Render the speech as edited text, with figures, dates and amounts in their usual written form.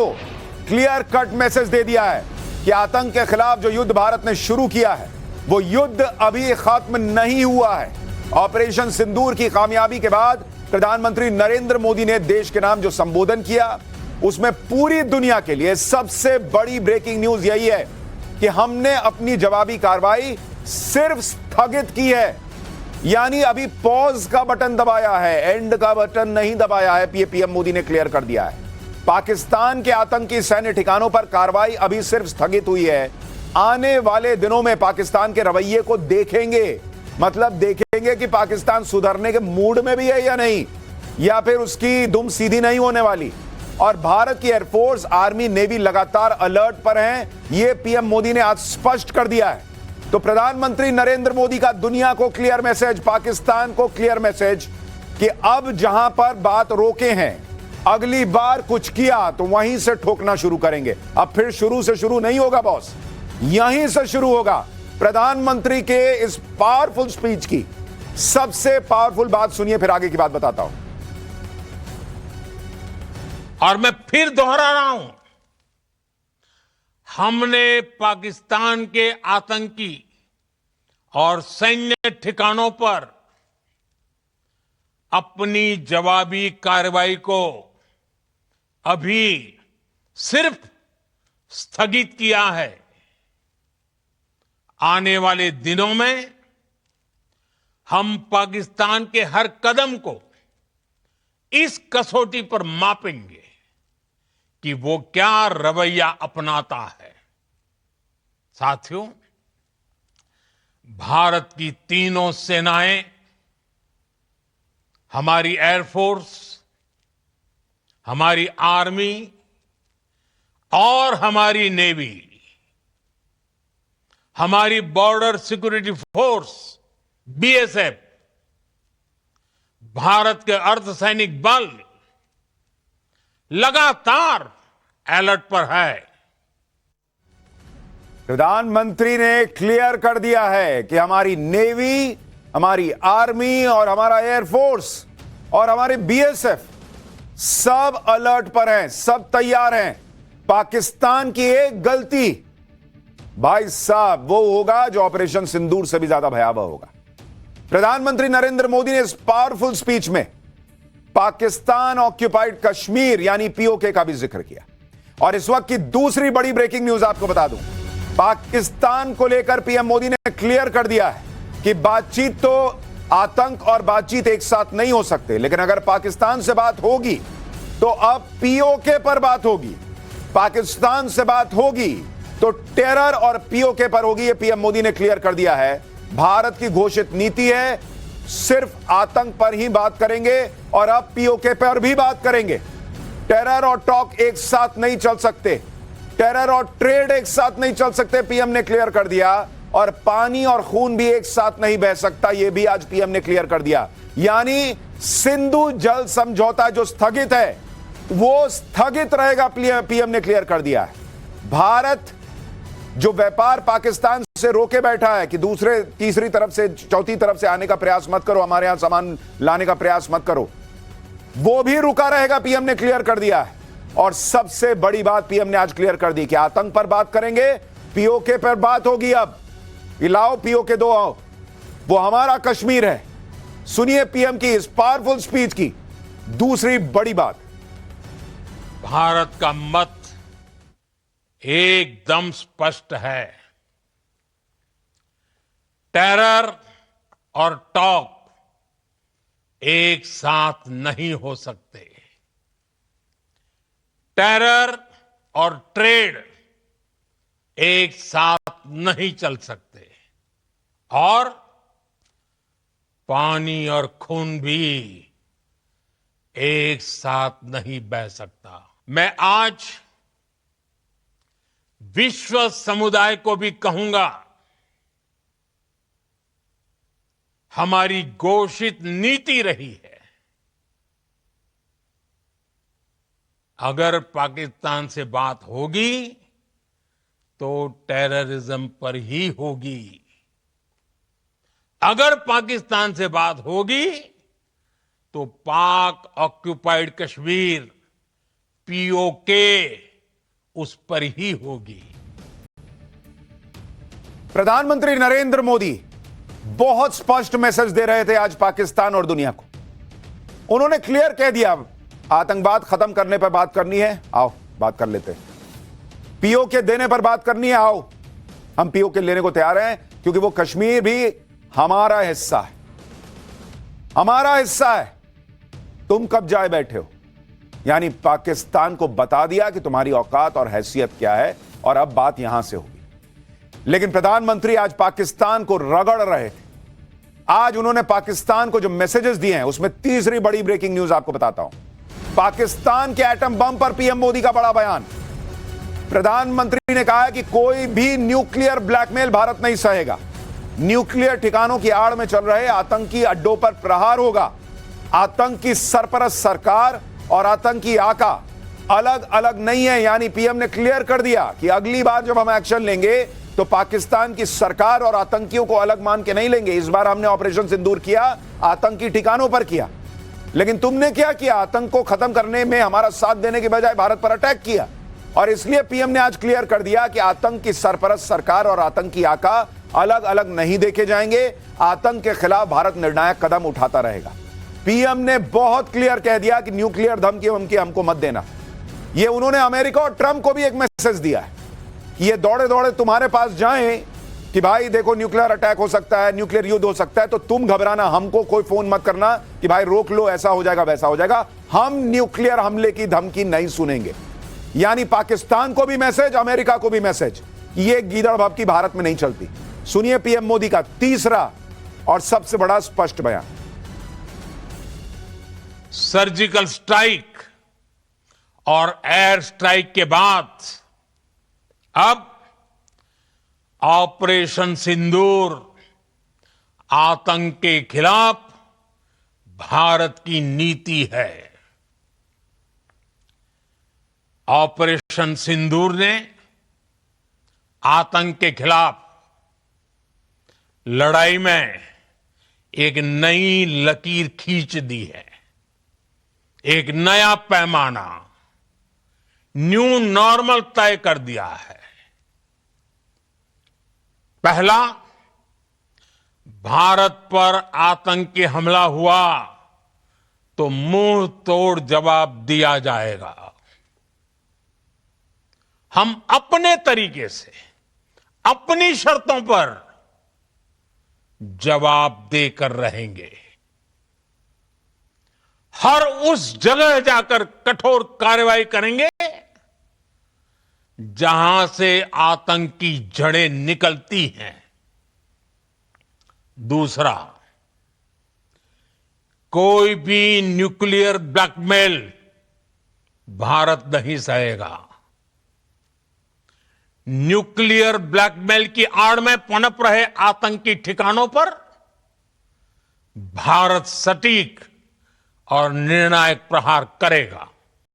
Clear cut message दे दिया है कि आतंक के खिलाफ जो युद्ध भारत ने शुरू किया है वो युद्ध अभी खत्म नहीं हुआ है। ऑपरेशन सिंदूर की कामयाबी के बाद प्रधानमंत्री नरेंद्र मोदी ने देश के नाम जो संबोधन किया उसमें पूरी दुनिया के लिए सबसे बड़ी ब्रेकिंग न्यूज यही है कि हमने अपनी जवाबी कार्रवाई सिर्फ स्थगित की है, यानी अभी पॉज का बटन दबाया है, एंड का बटन नहीं दबाया है। पीएम मोदी ने क्लियर कर दिया है पाकिस्तान के आतंकी सैन्य ठिकानों पर कार्रवाई अभी सिर्फ स्थगित हुई है। आने वाले दिनों में पाकिस्तान के रवैये को देखेंगे, मतलब देखेंगे कि पाकिस्तान सुधरने के मूड में भी है या नहीं, या फिर उसकी दुम सीधी नहीं होने वाली। और भारत की एयरफोर्स, आर्मी, नेवी लगातार अलर्ट पर हैं, यह पीएम मोदी ने आज स्पष्ट कर दिया है। तो प्रधानमंत्री नरेंद्र मोदी का दुनिया को क्लियर मैसेज, पाकिस्तान को क्लियर मैसेज कि अब जहां पर बात रोके हैं, अगली बार कुछ किया तो वहीं से ठोकना शुरू करेंगे। अब फिर शुरू से शुरू नहीं होगा बॉस, यहीं से शुरू होगा। प्रधानमंत्री के इस पावरफुल स्पीच की सबसे पावरफुल बात सुनिए, फिर आगे की बात बताता हूं। और मैं फिर दोहरा रहा हूं, हमने पाकिस्तान के आतंकी और सैन्य ठिकानों पर अपनी जवाबी कार्रवाई को अभी सिर्फ स्थगित किया है। आने वाले दिनों में हम पाकिस्तान के हर कदम को इस कसौटी पर मापेंगे कि वो क्या रवैया अपनाता है। साथियों, भारत की तीनों सेनाएं, हमारी एयरफोर्स, हमारी आर्मी और हमारी नेवी, हमारी border security force BSF, Bharat के अर्धसैनिक बल लगातार अलर्ट पर है। प्रधानमंत्री ने क्लियर कर दिया है कि हमारी नेवी, हमारी आर्मी और हमारा एयरफोर्स और हमारे बीएसएफ सब अलर्ट पर हैं, सब तैयार हैं। पाकिस्तान की एक गलती भाई साहब वो होगा जो ऑपरेशन सिंदूर से भी ज्यादा भयावह होगा। प्रधानमंत्री नरेंद्र मोदी ने इस पावरफुल स्पीच में पाकिस्तान ऑक्यूपाइड कश्मीर यानी पीओके का भी जिक्र किया। और इस वक्त की दूसरी बड़ी ब्रेकिंग न्यूज आपको बता दूं, पाकिस्तान को लेकर पीएम मोदी ने क्लियर कर दिया है कि बातचीत तो आतंक और बातचीत एक साथ नहीं हो सकते, लेकिन अगर पाकिस्तान से बात होगी तो अब पीओके पर बात होगी। पाकिस्तान से बात होगी तो टेरर और पीओके पर होगी, यह पीएम मोदी ने क्लियर कर दिया है। भारत की घोषित नीति है, सिर्फ आतंक पर ही बात करेंगे और अब पीओके पर भी बात करेंगे। टेरर और टॉक एक साथ नहीं चल सकते, टेरर और ट्रेड एक साथ नहीं चल सकते, पीएम ने क्लियर कर दिया। और पानी और खून भी एक साथ नहीं बह सकता, यह भी आज पीएम ने क्लियर कर दिया। यानी सिंधु जल समझौता जो स्थगित है वो स्थगित रहेगा, पीएम ने क्लियर कर दिया है। भारत जो व्यापार पाकिस्तान से रोके बैठा है कि दूसरे, तीसरी तरफ से, चौथी तरफ से आने का प्रयास मत करो, हमारे यहां सामान लाने का प्रयास मत करो, वो भी रुका रहेगा, पीएम ने क्लियर कर दिया है। और सबसे बड़ी बात पीएम ने आज क्लियर कर दी कि आतंक पर बात करेंगे, पीओके पर बात होगी। अब लाओ पीओके दो आओ, वो हमारा कश्मीर है। सुनिए पीएम की इस पावरफुल स्पीच की दूसरी बड़ी बात। भारत का मत एकदम स्पष्ट है, टेरर और टॉक एक साथ नहीं हो सकते, टेरर और ट्रेड एक साथ नहीं चल सकते, और पानी और खून भी एक साथ नहीं बह सकता। मैं आज विश्व समुदाय को भी कहूंगा, हमारी घोषित नीति रही है, अगर पाकिस्तान से बात होगी तो टेररिज्म पर ही होगी, अगर पाकिस्तान से बात होगी तो पाक ऑक्युपाइड कश्मीर, पीओके उस पर ही होगी। प्रधानमंत्री नरेंद्र मोदी बहुत स्पष्ट मैसेज दे रहे थे आज पाकिस्तान और दुनिया को। उन्होंने क्लियर कह दिया, आतंकवाद खत्म करने पर बात करनी है, आओ बात कर लेते हैं। पीओके देने पर बात करनी है, आओ हम पीओके लेने को तैयार हैं, क्योंकि वो कश्मीर भी हमारा हिस्सा है, हमारा हिस्सा है। तुम कब जाए बैठे हो? यानी पाकिस्तान को बता दिया कि तुम्हारी औकात और हैसियत क्या है, और अब बात यहां से होगी। लेकिन प्रधानमंत्री आज पाकिस्तान को रगड़ रहे थे। आज उन्होंने पाकिस्तान को जो मैसेजेस दिए हैं, उसमें तीसरी बड़ी ब्रेकिंग न्यूज आपको बताता हूं। पाकिस्तान के एटम बम पर पीएम मोदी का बड़ा बयान। प्रधानमंत्री ने कहा है कि कोई भी न्यूक्लियर ब्लैकमेल भारत नहीं सहेगा। न्यूक्लियर ठिकानों की आड़ में चल रहे आतंकी अड्डों पर प्रहार होगा। आतंकी सरपरस्त सरकार और आतंकी आका अलग अलग नहीं है। यानी पीएम ने क्लियर कर दिया कि अगली बार जब हम एक्शन लेंगे तो पाकिस्तान की सरकार और आतंकियों को अलग मान के नहीं लेंगे। इस बार हमने ऑपरेशन सिंदूर किया, आतंकी ठिकानों पर किया, लेकिन तुमने क्या किया? आतंक को खत्म करने में हमारा साथ देने के बजाय भारत पर अटैक किया। और इसलिए पीएम ने आज क्लियर कर दिया कि आतंक की सरपरस्त सरकार और आतंकी आका अलग अलग नहीं देखे जाएंगे। आतंक के खिलाफ भारत निर्णायक कदम उठाता रहेगा। पीएम ने बहुत क्लियर कह दिया कि न्यूक्लियर धमकी हमको मत देना। ये उन्होंने अमेरिका और ट्रंप को भी एक मैसेज दिया है कि ये दौड़े दौड़े तुम्हारे पास जाएं कि भाई देखो न्यूक्लियर अटैक हो सकता है, न्यूक्लियर युद्ध हो सकता है, तो तुम घबराना, हमको कोई फोन मत करना कि भाई रोक लो, ऐसा हो जाएगा वैसा हो जाएगा। हम न्यूक्लियर हमले की धमकी नहीं सुनेंगे। यानी पाकिस्तान को भी मैसेज, अमेरिका को भी मैसेज, ये गीदड़ भभकी भारत में नहीं चलती। सुनिए पीएम मोदी का तीसरा और सबसे बड़ा स्पष्ट बयान। सर्जिकल स्ट्राइक और एयर स्ट्राइक के बाद अब ऑपरेशन सिंदूर आतंक के खिलाफ भारत की नीति है। ऑपरेशन सिंदूर ने आतंक के खिलाफ लड़ाई में एक नई लकीर खींच दी है, एक नया पैमाना, न्यू नॉर्मल तय कर दिया है। पहला, भारत पर आतंकी हमला हुआ तो मुंह तोड़ जवाब दिया जाएगा। हम अपने तरीके से, अपनी शर्तों पर जवाब देकर रहेंगे। हर उस जगह जाकर कठोर कार्रवाई करेंगे जहां से आतंक की जड़ें निकलती हैं। दूसरा, कोई भी न्यूक्लियर ब्लैकमेल भारत नहीं सहेगा। न्यूक्लियर ब्लैकमेल की आड़ में पनप रहे आतंकी ठिकानों पर भारत सटीक और निर्णायक प्रहार करेगा।